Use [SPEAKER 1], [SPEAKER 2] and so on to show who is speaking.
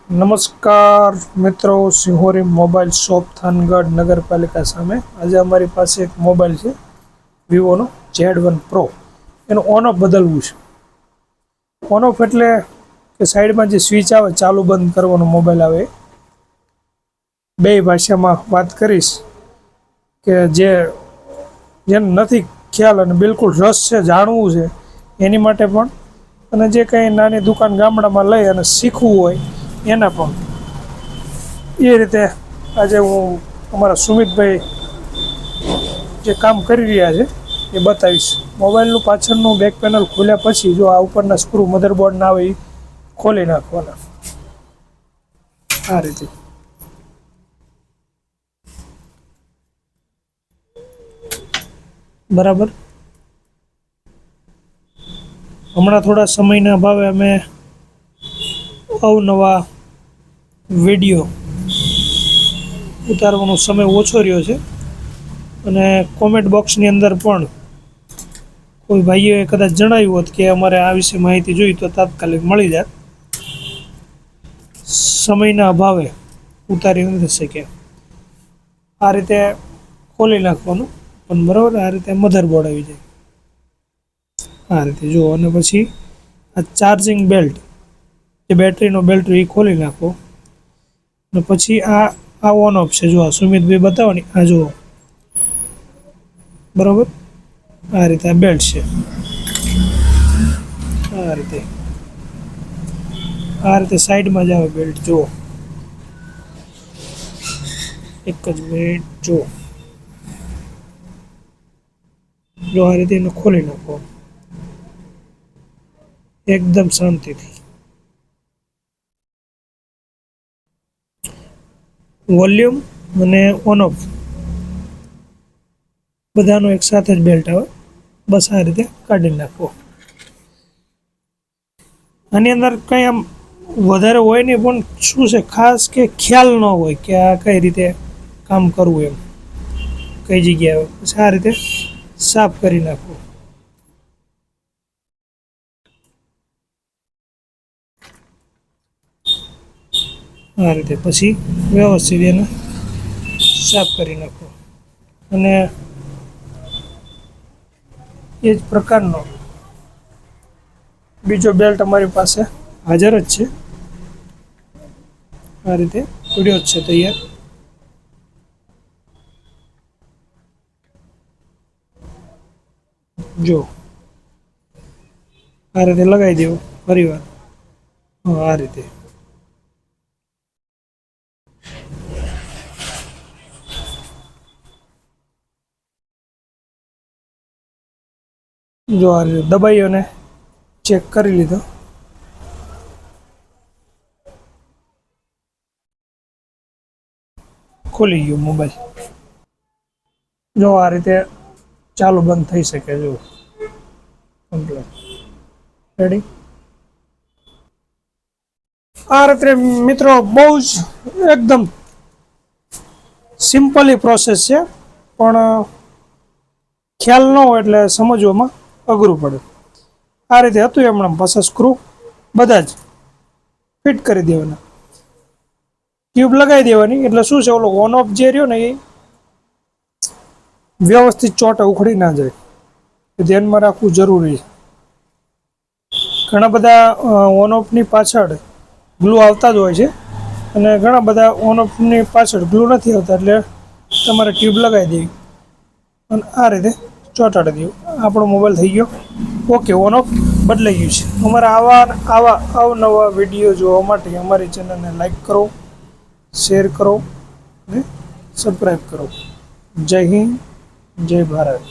[SPEAKER 1] નમસ્કાર મિત્રો, સિંહોરી mobile shop Thangadh નગરપાલિકા સામે આજે અમારી પાસે એક મોબાઈલ છે વિવોનો Z1 Pro. એનું ઓન ઓફ બદલવું છે. ઓન ઓફ એટલે કે સાઈડમાં જે સ્વિચ આવે ચાલુ બંધ કરવાનો મોબાઈલ આવે, બે ભાષામાં વાત કરીશ કે જેને નથી ખ્યાલ અને બિલકુલ રસ છે, જાણવું છે એની માટે પણ, અને જે કંઈ નાની દુકાન ગામડામાં લઈ અને શીખવું હોય એના પણ. એ રીતે આજે હું અમારા સુમિતભાઈ જે કામ કરી રહ્યા છે એ બતાવીશ. મોબાઈલનું પાછળનું બેક પેનલ ખોલ્યા પછી જો આ ઉપરના સ્ક્રૂ મધરબોર્ડ ના આવે એ ખોલી નાખવાના આ રીતે. બરાબર. હમણાં થોડા સમયના અભાવે અમે અવનવા વિડીયો ઉતારવાનો સમય ઓછો રહ્યો છે, અને કોમેન્ટ બોક્સની અંદર પણ કોઈ ભાઈઓએ કદાચ જણાવ્યું હોત કે અમારે આ વિશે માહિતી જોઈ તો તાત્કાલિક મળી જાય. સમયના અભાવે ઉતારી નથી શક્યા. આ રીતે ખોલી નાખવાનું પણ બરાબર. આ રીતે મધરબોર્ડ આવી જાય આ રીતે જુઓ, અને પછી આ ચાર્જિંગ બેલ્ટ, જે બેટરીનો બેલ્ટ એ ખોલી નાખો, અને પછી આ ઓન ઓફ છે. જો આ સુમિતભાઈ બતાવવાની, આ જુઓ બરાબર. આ રીતે આ બેલ્ટ છે. આ રીતે સાઈડમાં જ આવે બેલ્ટ. જુઓ, એક જ મિનિટ. જો આ રીતે એને ખોલી નાખો એકદમ શાંતિથી. વોલ્યુમ અને ઓન ઓફ બધાનો એક સાથે જ બેલ્ટ આવે. બસ આ રીતે કાઢી નાખવો. આની અંદર કંઈ આમ વધારે હોય નહીં, પણ શું છે ખાસ કે ખ્યાલ ન હોય કે આ કઈ રીતે કામ કરવું, એમ કઈ જગ્યાએ. પછી આ રીતે સાફ કરી નાખવું. આ રીતે પછી વ્યવસ્થિત એને સાફ કરી નાખો. અને એ જ પ્રકારનો બીજો બેલ્ટ અમારી પાસે હાજર જ છે. આ રીતે પડ્યો જ છે તૈયાર. જો આ રીતે લગાવી દેવું ફરીવાર. આ રીતે જો આ રીતે દબાઈ અને ચેક કરી લીધો. ખોલી ગયો મોબાઈલ. જો આ રીતે ચાલુ બંધ થઈ શકે. જો કમ્પ્લીટ રેડી. આ રીતે મિત્રો બહુ જ એકદમ સિમ્પલી પ્રોસેસ છે, પણ ખ્યાલ ન હોય એટલે સમજવામાં અઘરું પડે. આ રીતે હતું એમણે. પાછા સ્ક્રૂ બધા જ ફિટ કરી દેવાના, ટ્યુબ લગાવી દેવાની. એટલે શું છે, ઓલો ઓન ઓફ જે રહ્યો ને એ વ્યવસ્થિત ચોટે ઉખડી ના જાય, એ ધ્યાનમાં રાખવું જરૂરી છે. ઘણા બધા ઓન ઓફની પાછળ ગ્લુ આવતા જ હોય છે, અને ઘણા બધા ઓન ઓફની પાછળ ગ્લુ નથી આવતા, એટલે તમારે ટ્યુબ લગાવી દેવી અને આ રીતે ચોંટાડી દેવું. આપણો મોબાઈલ થઈ ગયો ઓકે, ઓન ઓફ બદલાઈ ગયું છે. અમારા આવા અવનવા વિડીયો જોવા માટે અમારી ચેનલને લાઈક કરો, શેર કરો અને સબસ્ક્રાઈબ કરો. જય હિન્દ, જય ભારત.